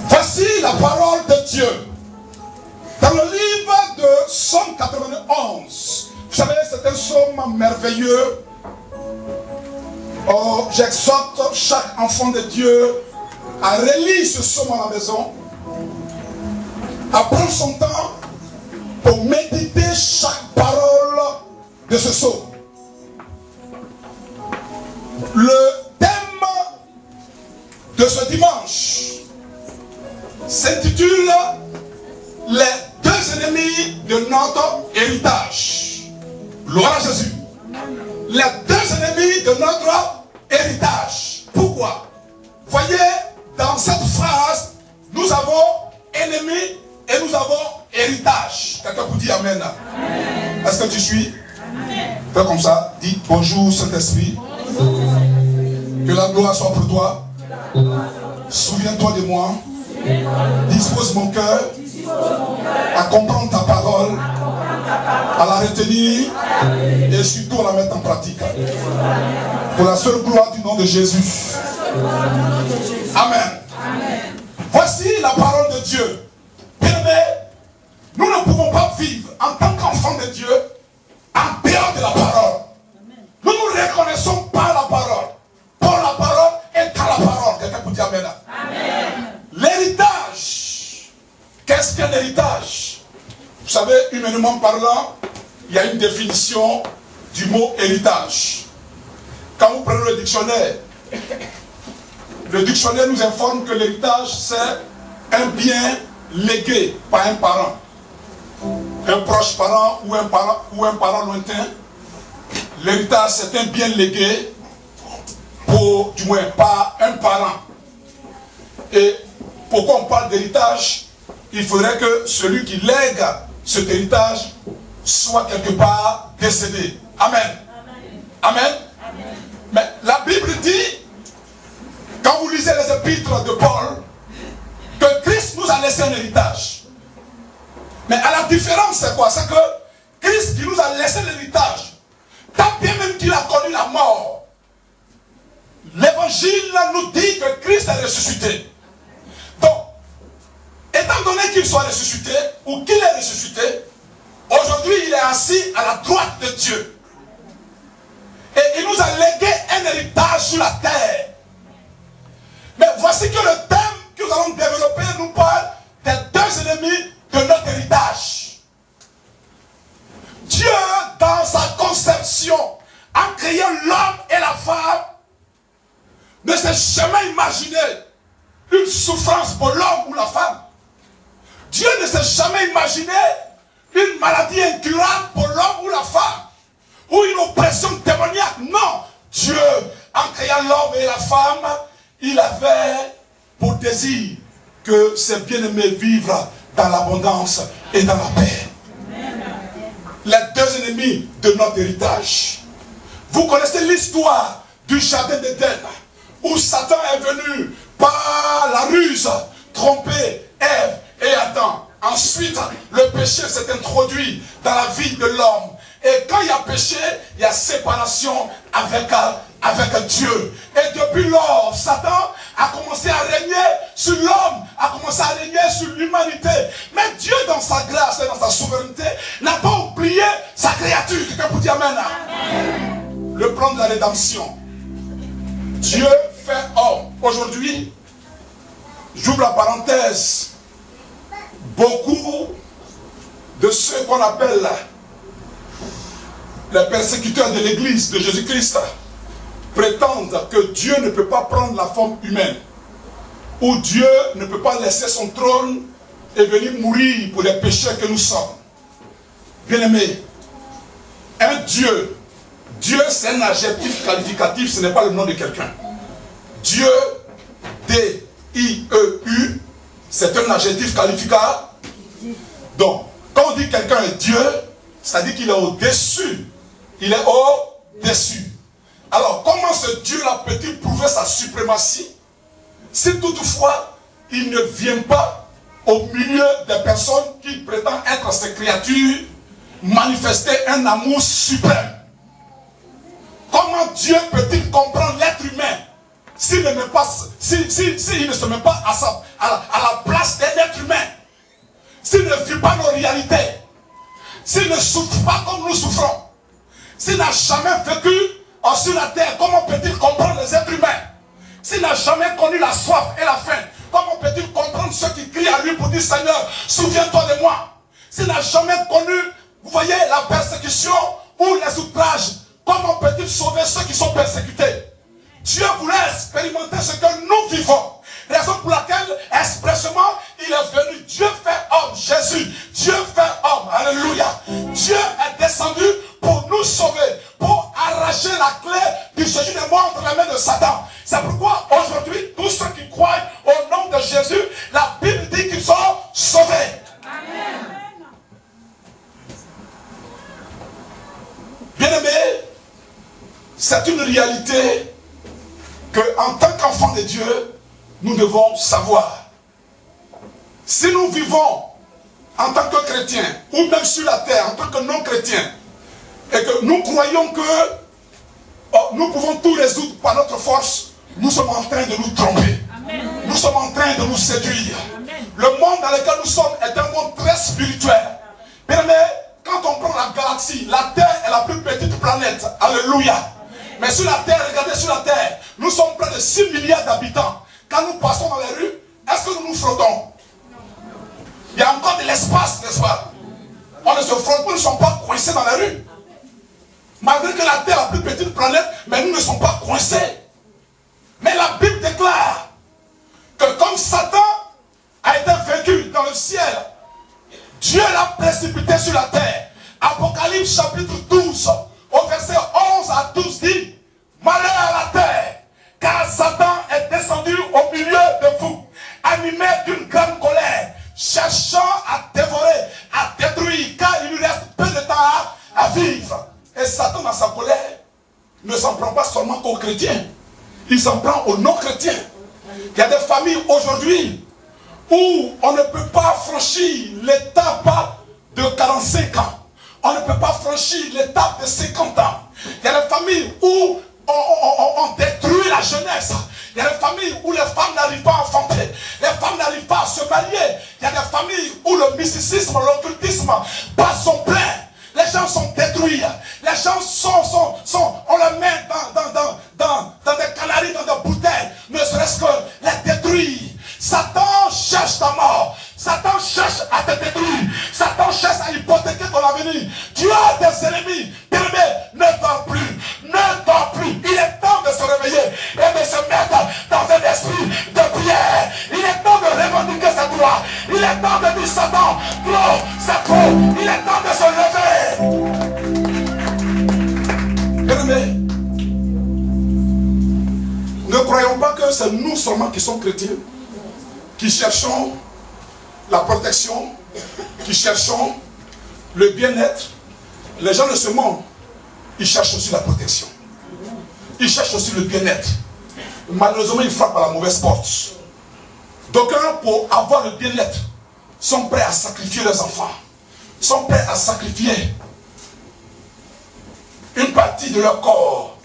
Voici la parole de Dieu. Dans le livre de Psaume 91, vous savez, c'est un psaume merveilleux. Oh, j'exhorte chaque enfant de Dieu à relire ce psaume à la maison, à prendre son temps pour méditer chaque parole de ce psaume. Le thème de ce dimanche s'intitule « Les deux ennemis de notre héritage ». Gloire à Jésus. Les deux ennemis de notre héritage. Pourquoi? Voyez, dans cette phrase, nous avons ennemis et nous avons héritage. Quelqu'un vous dit Amen. Est-ce que tu suis? Fais comme ça. Dis bonjour Saint-Esprit. Que la gloire soit pour toi. Souviens-toi de moi. Dispose mon cœur à comprendre ta parole, à la retenir et surtout à la mettre en pratique. Pour la seule gloire du nom de Jésus. Amen. Voici la parole de Dieu. Bien-aimés, nous ne pouvons pas vivre en tant qu'enfants de Dieu en dehors de la parole. Nous nous reconnaissons par la parole. Pour la parole et dans la parole. Quelqu'un peut dire Amen. L'héritage. Qu'est-ce qu'un héritage? Vous savez, humainement parlant, il y a une définition du mot héritage. Quand vous prenez le dictionnaire nous informe que l'héritage, c'est un bien légué par un parent. Un proche parent ou un parent lointain. L'héritage, c'est un bien légué pour, du moins, par un parent. Et pourquoi on parle d'héritage? Il faudrait que celui qui lègue cet héritage soit quelque part décédé. Amen. Amen. Amen. Mais la Bible dit, quand vous lisez les épîtres de Paul, que Christ nous a laissé un héritage. Mais à la différence, c'est quoi? C'est que Christ qui nous a laissé l'héritage, tant bien même qu'il a connu la mort, l'évangile nous dit que Christ est ressuscité. Donc, étant donné qu'il soit ressuscité, ou qu'il est ressuscité, aujourd'hui il est assis à la droite de Dieu. Et il nous a légué un héritage sur la terre. Mais voici que le thème que nous allons développer nous parle des deux ennemis de notre héritage. Dieu, dans sa conception, en créant l'homme et la femme, ne s'est jamais imaginé une souffrance pour l'homme ou la femme. Dieu ne s'est jamais imaginé une maladie incurable pour l'homme ou la femme, ou une oppression démoniaque. Non, Dieu, en créant l'homme et la femme, il avait pour désir que ses bien-aimés vivent dans l'abondance et dans la paix. Les deux ennemis de notre héritage. Vous connaissez l'histoire du jardin d'Éden, où Satan est venu par la ruse tromper Ève et Adam. Ensuite, le péché s'est introduit dans la vie de l'homme. Et quand il y a péché, il y a séparation avec Dieu. Et depuis lors, Satan a commencé à régner sur l'homme, a commencé à régner sur l'humanité. Mais Dieu, dans sa grâce et dans sa souveraineté, n'a pas oublié sa créature. Quelqu'un peut dire Amen. Amen. Le plan de la rédemption. Dieu fait homme. Aujourd'hui, j'ouvre la parenthèse, beaucoup de ceux qu'on appelle les persécuteurs de l'église de Jésus-Christ prétendent que Dieu ne peut pas prendre la forme humaine, ou Dieu ne peut pas laisser son trône et venir mourir pour les péchés que nous sommes. Bien-aimés, un Dieu, Dieu c'est un adjectif qualificatif, ce n'est pas le nom de quelqu'un. Dieu, D-I-E-U, c'est un adjectif qualificatif. Donc, quand on dit quelqu'un est Dieu, c'est-à-dire qu'il est au-dessus. Il est au-dessus. Alors, comment ce Dieu-là peut-il prouver sa suprématie si toutefois il ne vient pas au milieu des personnes qui prétendent être ses créatures, manifester un amour suprême? Comment Dieu peut-il comprendre l'être humain s'il ne se met pas à la place d'un être humain, s'il ne vit pas nos réalités, s'il ne souffre pas comme nous souffrons, s'il n'a jamais vécu sur la terre, comment peut-il comprendre les êtres humains? S'il n'a jamais connu la soif et la faim, comment peut-il comprendre ceux qui crient à lui pour dire Seigneur, souviens-toi de moi? S'il n'a jamais connu, vous voyez, la persécution ou les outrages, comment peut-il sauver ceux qui sont persécutés? Dieu voulait expérimenter ce que nous vivons. Raison pour laquelle, expressément, il est venu. Dieu fait homme, Jésus. Dieu fait homme. Alléluia. Dieu est descendu pour nous sauver, pour arracher la clé du séjour des morts entre les mains de Satan. C'est pourquoi aujourd'hui, tous ceux qui croient au nom de Jésus, la Bible dit qu'ils sont sauvés. Amen. Bien-aimés, c'est une réalité que, en tant qu'enfants de Dieu, nous devons savoir. Si nous vivons en tant que chrétiens, ou même sur la terre, en tant que non-chrétiens, et que nous croyons que nous pouvons tout résoudre par notre force, nous sommes en train de nous tromper. Amen. Nous sommes en train de nous séduire. Amen. Le monde dans lequel nous sommes est un monde très spirituel. Bien aimé, quand on prend la galaxie, la Terre est la plus petite planète. Alléluia. Mais sur la Terre, regardez sur la Terre, nous sommes près de 6 milliards d'habitants. Quand nous passons dans les rues, est-ce que nous nous frottons? Il y a encore de l'espace, n'est-ce pas? On ne se frotte pas, nous ne sommes pas coincés dans les rues. Malgré que la Terre est la plus petite planète, mais nous ne sommes pas coincés. Mais la Bible déclare que comme Satan a été vaincu dans le ciel, Dieu l'a précipité sur la terre. Apocalypse chapitre 12, au verset 11 à 12 dit, malheur à la terre, car Satan est descendu au milieu de vous, animé d'une grande colère, cherchant à dévorer, à détruire, car il lui reste peu de temps à vivre. Et Satan, dans sa colère, ne s'en prend pas seulement qu'aux chrétiens, il s'en prend aux non-chrétiens. Il y a des familles aujourd'hui où on ne peut pas franchir l'étape de 45 ans. On ne peut pas franchir l'étape de 50 ans. Il y a des familles où on détruit la jeunesse. Il y a des familles où les femmes n'arrivent pas à enfanter. Les femmes n'arrivent pas à se marier. Il y a des familles où le mysticisme, l'occultisme passe son plein. Les gens sont détruits. Les gens on les met dans des canaries, dans des bouteilles, ne serait-ce que les détruire. Satan cherche ta mort. Satan cherche à te détruire. Satan cherche à hypothéquer ton avenir. Tu as des ennemis. Bien-aimé, ne dors plus. Ne dors plus. Il est temps de se réveiller et de se mettre dans un esprit de prière. Il est temps de revendiquer sa gloire. Il est temps de dire Satan, trop, c'est trop. Il est temps de se lever. Bien-aimé, ne croyons pas que c'est nous seulement qui sommes chrétiens, qui cherchons la protection, qui cherchons le bien-être. Les gens de ce monde, ils cherchent aussi la protection. Ils cherchent aussi le bien-être. Malheureusement, ils frappent à la mauvaise porte. D'aucuns, pour avoir le bien-être, sont prêts à sacrifier leurs enfants, sont prêts à sacrifier une partie de leur corps,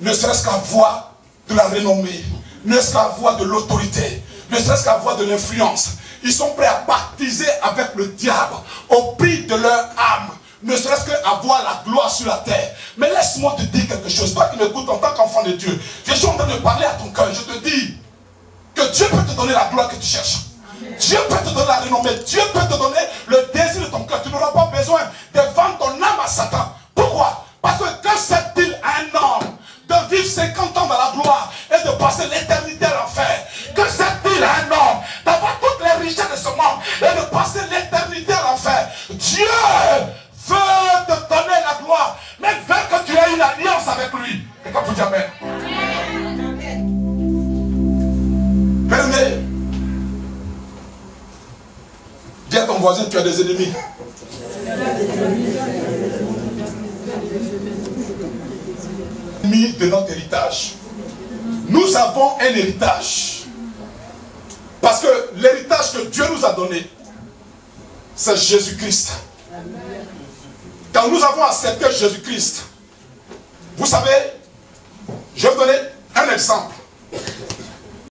ne serait-ce qu'à voir de la renommée, ne serait-ce qu'à voir de l'autorité, ne serait-ce qu'à avoir de l'influence. Ils sont prêts à pactiser avec le diable au prix de leur âme, ne serait-ce qu'à voir la gloire sur la terre. Mais laisse-moi te dire quelque chose, toi qui m'écoutes en tant qu'enfant de Dieu, je suis en train de parler à ton cœur, je te dis que Dieu peut te donner la gloire que tu cherches. Dieu peut te donner la renommée, Dieu peut te donner le désir de ton cœur. Tu n'auras pas besoin de vendre ton âme à Satan. Pourquoi? Parce que sert-il à un homme de vivre 50 ans dans la gloire et de passer l'éternité à l'enfer? Que sert-il à un homme d'avoir toutes les richesses de ce monde et de passer l'éternité à l'enfer? Dieu veut te donner la gloire, mais veut que tu aies une alliance avec lui. Et quand vous dites Amen. Bien-aimé, dis à ton voisin, tu as des ennemis. De notre héritage. Nous avons un héritage. Parce que l'héritage que Dieu nous a donné, c'est Jésus-Christ. Quand nous avons accepté Jésus-Christ, vous savez, je vais vous donner un exemple.